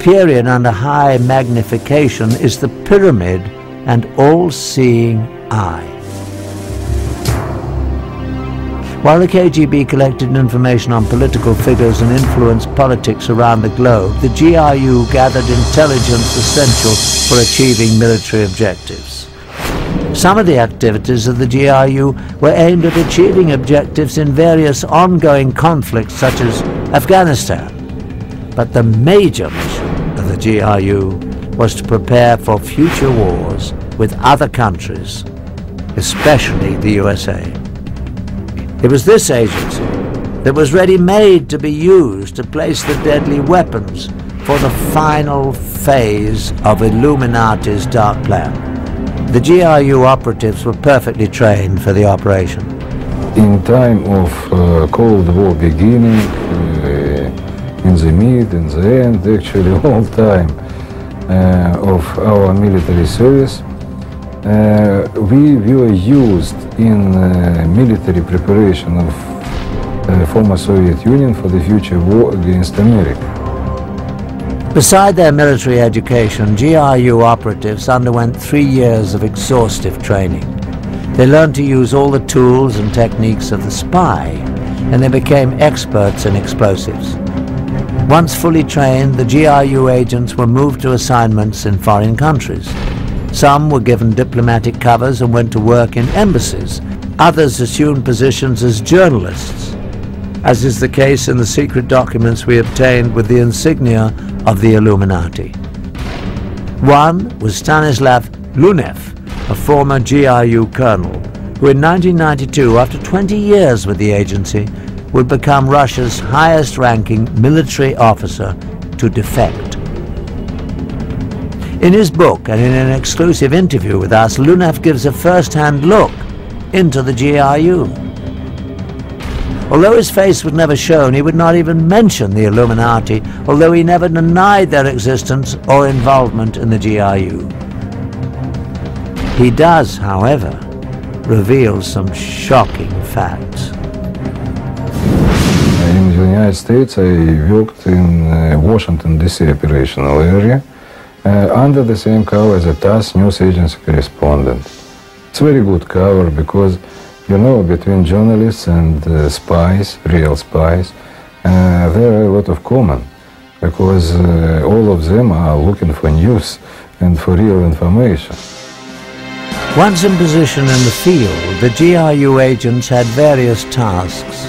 period under high magnification is the pyramid and all-seeing eye. While the KGB collected information on political figures and influenced politics around the globe, the GRU gathered intelligence essential for achieving military objectives. Some of the activities of the GRU were aimed at achieving objectives in various ongoing conflicts such as Afghanistan. But the major mission of the GRU was to prepare for future wars with other countries, especially the USA. It was this agency that was ready-made to be used to place the deadly weapons for the final phase of Illuminati's dark plan. The GRU operatives were perfectly trained for the operation. In time of Cold War beginning, in the mid, in the end, actually all time of our military service, we were used in military preparation of former Soviet Union for the future war against America. Beside their military education, GRU operatives underwent 3 years of exhaustive training. They learned to use all the tools and techniques of the spy, and they became experts in explosives. Once fully trained, the GRU agents were moved to assignments in foreign countries. Some were given diplomatic covers and went to work in embassies. Others assumed positions as journalists, as is the case in the secret documents we obtained with the insignia of the Illuminati. One was Stanislav Lunev, a former GRU colonel, who in 1992, after 20 years with the agency, would become Russia's highest-ranking military officer to defect. In his book and in an exclusive interview with us, Lunev gives a first-hand look into the GRU. Although his face was never shown, he would not even mention the Illuminati, although he never denied their existence or involvement in the GRU. He does, however, reveal some shocking facts. In the United States, I worked in Washington, D.C. operational area, under the same cover as a TASS news agency correspondent. It's a very good cover because, you know, between journalists and spies, real spies, there are a lot of common, because all of them are looking for news and for real information. Once in position in the field, the GRU agents had various tasks.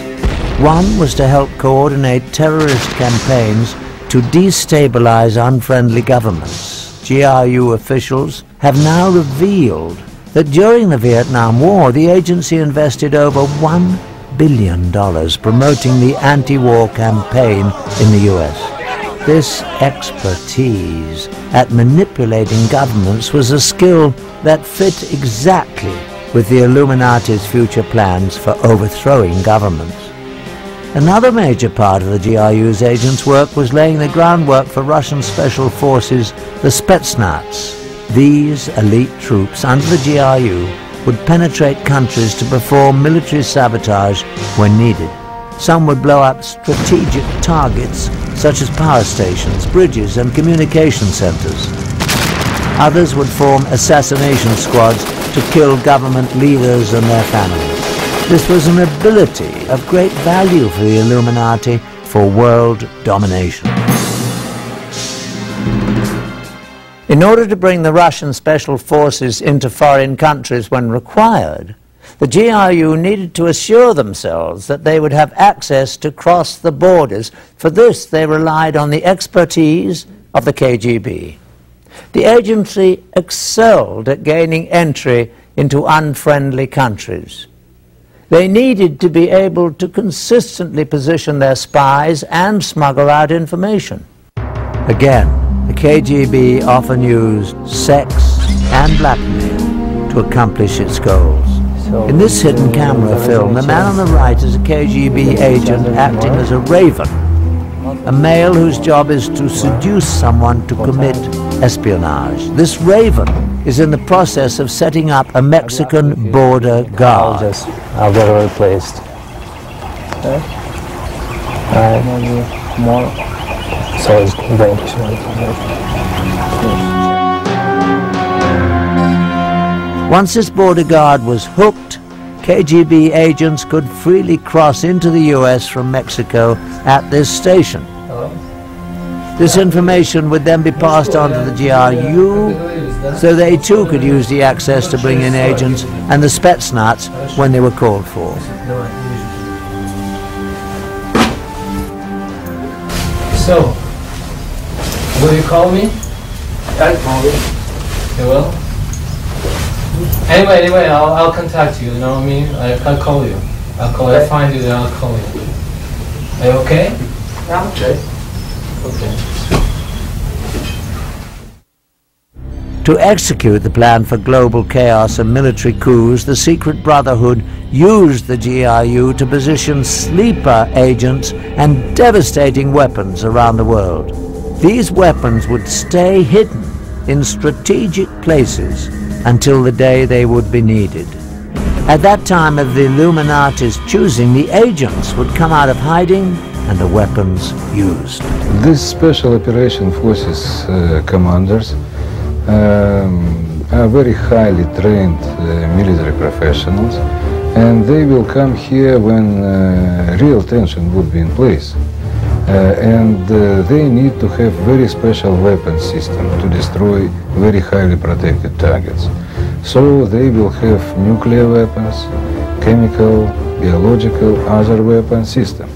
One was to help coordinate terrorist campaigns to destabilize unfriendly governments. GRU officials have now revealed that during the Vietnam War, the agency invested over $1 billion promoting the anti-war campaign in the US. This expertise at manipulating governments was a skill that fit exactly with the Illuminati's future plans for overthrowing governments. Another major part of the GRU's agents' work was laying the groundwork for Russian special forces, the Spetsnaz. These elite troops under the GRU would penetrate countries to perform military sabotage when needed. Some would blow up strategic targets such as power stations, bridges and communication centers. Others would form assassination squads to kill government leaders and their families. This was an ability of great value for the Illuminati for world domination. In order to bring the Russian special forces into foreign countries when required, the GRU needed to assure themselves that they would have access to cross the borders. For this, they relied on the expertise of the KGB. The agency excelled at gaining entry into unfriendly countries. They needed to be able to consistently position their spies and smuggle out information. Again, the KGB often used sex and blackmail to accomplish its goals. In this hidden camera film, the man on the right is a KGB agent acting as a raven, a male whose job is to seduce someone to commit espionage. This raven is in the process of setting up a Mexican border guard. I'll get it replaced. Okay. Maybe more. Sounds very interesting. Once this border guard was hooked, KGB agents could freely cross into the US from Mexico at this station. This information would then be passed on to the GRU, so they too could use the access to bring in agents and the Spetsnaz when they were called for. So, will you call me? I'll call you. You will? Anyway, I'll contact you, you know what I mean? I'll call you. I'll find you, then I'll call you. Are you okay? I'm okay. Okay. To execute the plan for global chaos and military coups, the secret brotherhood used the GRU to position sleeper agents and devastating weapons around the world. These weapons would stay hidden in strategic places until the day they would be needed. At that time of the Illuminati's choosing, the agents would come out of hiding and the weapons used. These special operation forces commanders are very highly trained military professionals, and they will come here when real tension would be in place. They need to have very special weapon system to destroy very highly protected targets. So they will have nuclear weapons, chemical, biological, other weapon system.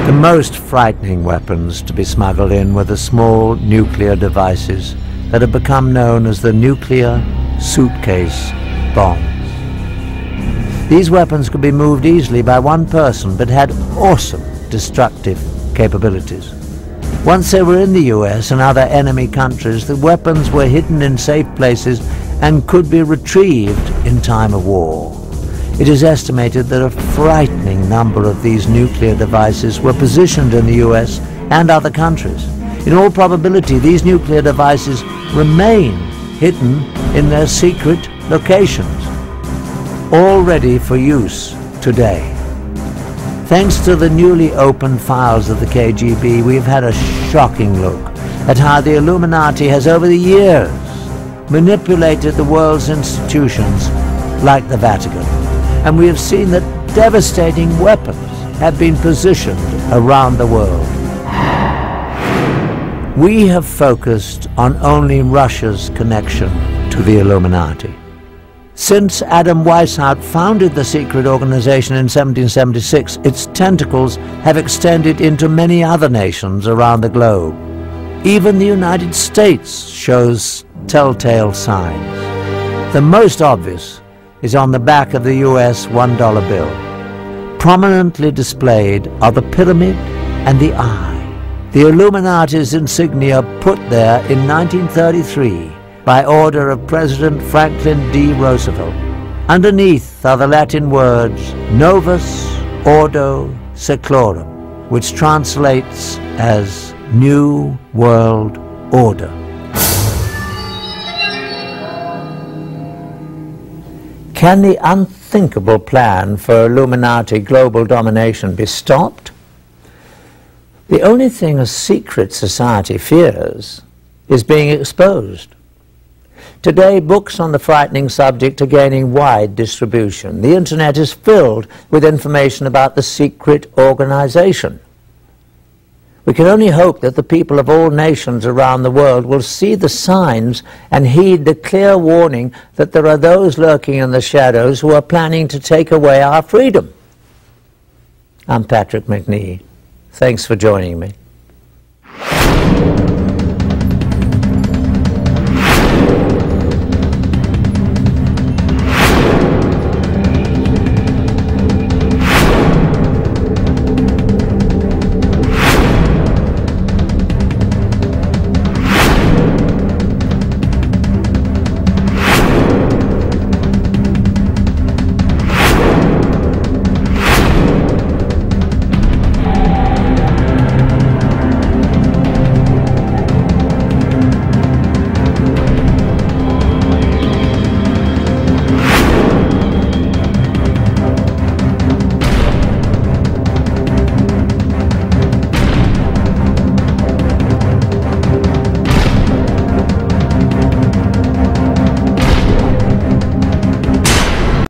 The most frightening weapons to be smuggled in were the small nuclear devices that have become known as the nuclear suitcase bombs. These weapons could be moved easily by one person, but had awesome destructive capabilities. Once they were in the US and other enemy countries, the weapons were hidden in safe places and could be retrieved in time of war. It is estimated that a frightening number of these nuclear devices were positioned in the US and other countries. In all probability, these nuclear devices remain hidden in their secret locations, all ready for use today. Thanks to the newly opened files of the KGB, we've had a shocking look at how the Illuminati has over the years manipulated the world's institutions like the Vatican. And we have seen that devastating weapons have been positioned around the world. We have focused on only Russia's connection to the Illuminati. Since Adam Weishaupt founded the secret organization in 1776, its tentacles have extended into many other nations around the globe. Even the United States shows telltale signs. The most obvious is on the back of the US $1 bill. Prominently displayed are the pyramid and the eye, the Illuminati's insignia put there in 1933 by order of President Franklin D. Roosevelt. Underneath are the Latin words Novus Ordo Seclorum, which translates as New World Order. Can the unthinkable plan for Illuminati global domination be stopped? The only thing a secret society fears is being exposed. Today, books on the frightening subject are gaining wide distribution. The internet is filled with information about the secret organization. We can only hope that the people of all nations around the world will see the signs and heed the clear warning that there are those lurking in the shadows who are planning to take away our freedom. I'm Patrick McNee. Thanks for joining me.